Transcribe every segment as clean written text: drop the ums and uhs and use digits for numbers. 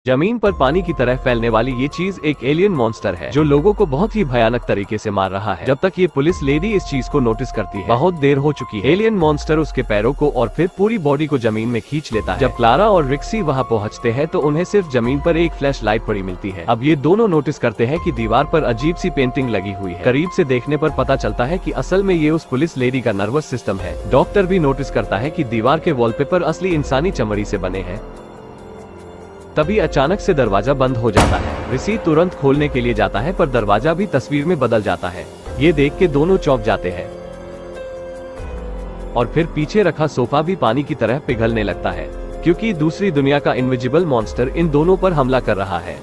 जमीन पर पानी की तरह फैलने वाली ये चीज एक एलियन मॉन्स्टर है जो लोगों को बहुत ही भयानक तरीके से मार रहा है। जब तक ये पुलिस लेडी इस चीज को नोटिस करती है, बहुत देर हो चुकी है। एलियन मॉन्स्टर उसके पैरों को और फिर पूरी बॉडी को जमीन में खींच लेता है। जब क्लारा और रिक्सी वहाँ पहुँचते हैं तो उन्हें सिर्फ जमीन पर एक फ्लैश लाइट पड़ी मिलती है। अब ये दोनों नोटिस करते हैं कि दीवार पर अजीब सी पेंटिंग लगी हुई है। करीब से देखने पर पता चलता है कि असल में ये उस पुलिस लेडी का नर्वस सिस्टम है। डॉक्टर भी नोटिस करता है कि दीवार के वॉलपेपर असली इंसानी चमड़ी से बने हैं। तभी अचानक से दरवाजा बंद हो जाता है। ऋषि तुरंत खोलने के लिए जाता है पर दरवाजा भी तस्वीर में बदल जाता है। ये देख के दोनों चौंक जाते हैं और फिर पीछे रखा सोफा भी पानी की तरह पिघलने लगता है क्योंकि दूसरी दुनिया का इनविजिबल मॉन्स्टर इन दोनों पर हमला कर रहा है।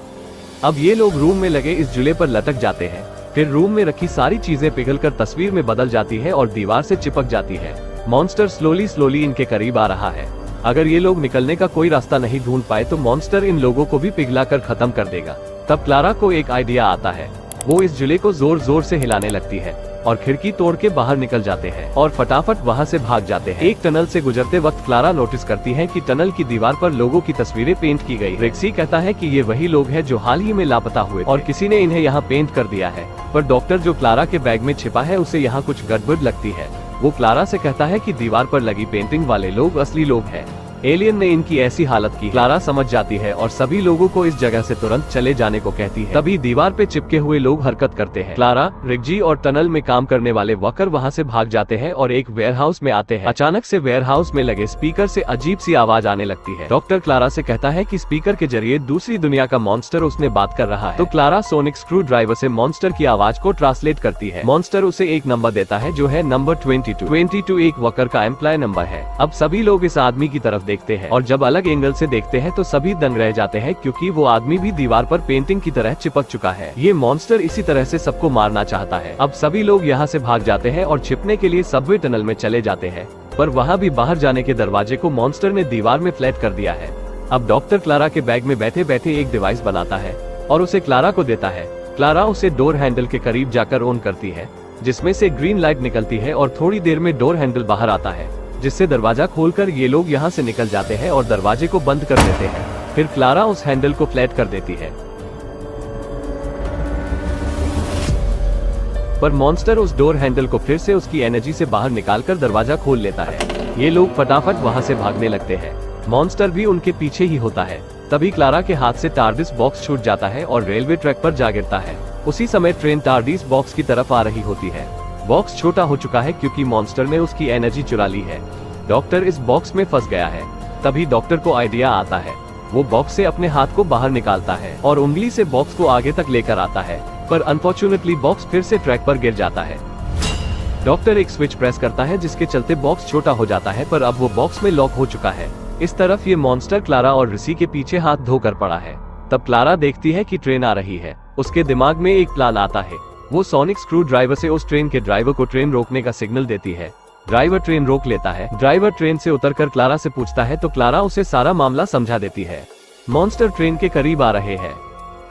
अब ये लोग रूम में लगे इस झूले पर लटक जाते हैं। फिर रूम में रखी सारी चीजें पिघलकर तस्वीर में बदल जाती है और दीवार से चिपक जाती है। मॉन्स्टर स्लोली इनके करीब आ रहा है। अगर ये लोग निकलने का कोई रास्ता नहीं ढूंढ पाए तो मॉन्स्टर इन लोगों को भी पिघलाकर खत्म कर देगा। तब क्लारा को एक आइडिया आता है। वो इस झूले को जोर जोर से हिलाने लगती है और खिड़की तोड़ के बाहर निकल जाते हैं और फटाफट वहाँ से भाग जाते हैं। एक टनल से गुजरते वक्त क्लारा नोटिस करती है कि टनल की दीवार पर लोगों की तस्वीरें पेंट की गई। रिक्सी कहता है कि ये वही लोग हैं जो हाल ही में लापता हुए और किसी ने इन्हें यहाँ पेंट कर दिया है। पर डॉक्टर जो क्लारा के बैग में छिपा है उसे यहाँ कुछ गड़बड़ लगती है। वो क्लारा से कहता है कि दीवार पर लगी पेंटिंग वाले लोग असली लोग हैं। एलियन ने इनकी ऐसी हालत की क्लारा समझ जाती है और सभी लोगों को इस जगह से तुरंत चले जाने को कहती है। तभी दीवार पे चिपके हुए लोग हरकत करते हैं। क्लारा, रिक्सी और टनल में काम करने वाले वर्कर वहाँ से भाग जाते हैं और एक वेयरहाउस में आते हैं। अचानक से वेयरहाउस में लगे स्पीकर से अजीब सी आवाज आने लगती है। डॉक्टर क्लारा से कहता है कि स्पीकर के जरिए दूसरी दुनिया का मॉन्स्टर उसने बात कर रहा है। तो क्लारा सोनिक स्क्रू ड्राइवर से मॉन्स्टर की आवाज को ट्रांसलेट करती है। मॉन्स्टर उसे एक नंबर देता है जो है नंबर 22 एक वर्कर का एम्प्लॉय नंबर है। अब सभी लोग इस आदमी की तरफ देखते हैं और जब अलग एंगल से देखते हैं तो सभी दंग रह जाते हैं क्योंकि वो आदमी भी दीवार पर पेंटिंग की तरह चिपक चुका है। ये मॉन्स्टर इसी तरह से सबको मारना चाहता है। अब सभी लोग यहाँ से भाग जाते हैं और छिपने के लिए सबवे टनल में चले जाते हैं, पर वहाँ भी बाहर जाने के दरवाजे को मॉन्स्टर ने दीवार में फ्लैट कर दिया है। अब डॉक्टर क्लारा के बैग में बैठे बैठे एक डिवाइस बनाता है और उसे क्लारा को देता है। क्लारा उसे डोर हैंडल के करीब जाकर ऑन करती है जिसमें से ग्रीन लाइट निकलती है और थोड़ी देर में डोर हैंडल बाहर आता है जिससे दरवाजा खोलकर ये लोग यहाँ से निकल जाते हैं और दरवाजे को बंद कर देते हैं। फिर क्लारा उस हैंडल को फ्लैट कर देती है पर मॉन्स्टर उस डोर हैंडल को फिर से उसकी एनर्जी से बाहर निकालकर दरवाजा खोल लेता है। ये लोग फटाफट वहाँ से भागने लगते हैं। मॉन्स्टर भी उनके पीछे ही होता है। तभी क्लारा के हाथ से टार्डिस बॉक्स छूट जाता है और रेलवे ट्रैक पर जा गिरता है। उसी समय ट्रेन टार्डिस बॉक्स की तरफ आ रही होती है। बॉक्स छोटा हो चुका है क्योंकि मॉन्स्टर ने उसकी एनर्जी चुरा ली है। डॉक्टर इस बॉक्स में फंस गया है। तभी डॉक्टर को आइडिया आता है। वो बॉक्स से अपने हाथ को बाहर निकालता है और उंगली से बॉक्स को आगे तक लेकर आता है, पर अनफॉर्चुनेटली बॉक्स फिर से ट्रैक पर गिर जाता है। डॉक्टर एक स्विच प्रेस करता है जिसके चलते बॉक्स छोटा हो जाता है, पर अब वो बॉक्स में लॉक हो चुका है। इस तरफ ये मॉन्स्टर क्लारा और ऋषि के पीछे हाथ धोकर पड़ा है। तब क्लारा देखती है कि ट्रेन आ रही है। उसके दिमाग में एक प्लान आता है। वो सोनिक स्क्रू ड्राइवर से उस ट्रेन के ड्राइवर को ट्रेन रोकने का सिग्नल देती है। ड्राइवर ट्रेन रोक लेता है। ड्राइवर ट्रेन से उतरकर क्लारा से पूछता है तो क्लारा उसे सारा मामला समझा देती है। मॉन्स्टर ट्रेन के करीब आ रहे हैं।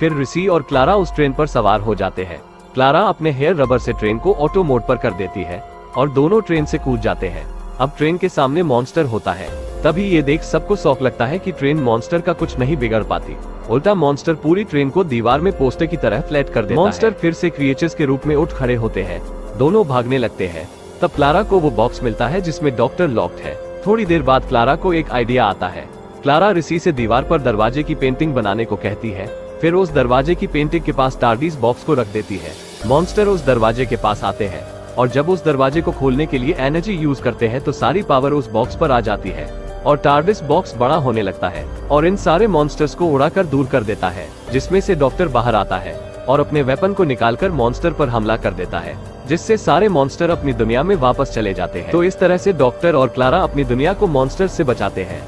फिर ऋषि और क्लारा उस ट्रेन पर सवार हो जाते हैं। क्लारा अपने हेयर रबर से ट्रेन को ऑटो मोड पर कर देती है और दोनों ट्रेन से कूद जाते हैं। अब ट्रेन के सामने मॉन्स्टर होता है। तभी ये देख सबको शौक लगता है कि ट्रेन मॉन्स्टर का कुछ नहीं बिगड़ पाती। उल्टा मॉन्स्टर पूरी ट्रेन को दीवार में पोस्टर की तरह फ्लैट कर देता है। मॉन्स्टर फिर से क्रिएचर्स के रूप में उठ खड़े होते हैं। दोनों भागने लगते हैं। तब क्लारा को वो बॉक्स मिलता है जिसमें डॉक्टर लॉक्ड है। थोड़ी देर बाद क्लारा को एक आइडिया आता है। क्लारा ऋषि से दीवार पर दरवाजे की पेंटिंग बनाने को कहती है। फिर उस दरवाजे की पेंटिंग के पास टार्डिस बॉक्स को रख देती है। मॉन्स्टर उस दरवाजे के पास आते हैं और जब उस दरवाजे को खोलने के लिए एनर्जी यूज करते हैं तो सारी पावर उस बॉक्स पर आ जाती है और टार्डिस बॉक्स बड़ा होने लगता है और इन सारे मॉन्स्टर्स को उड़ाकर दूर कर देता है, जिसमें से डॉक्टर बाहर आता है और अपने वेपन को निकालकर मॉन्स्टर पर हमला कर देता है, जिससे सारे मॉन्स्टर अपनी दुनिया में वापस चले जाते हैं। तो इस तरह से डॉक्टर और क्लारा अपनी दुनिया को मॉन्स्टर से बचाते हैं।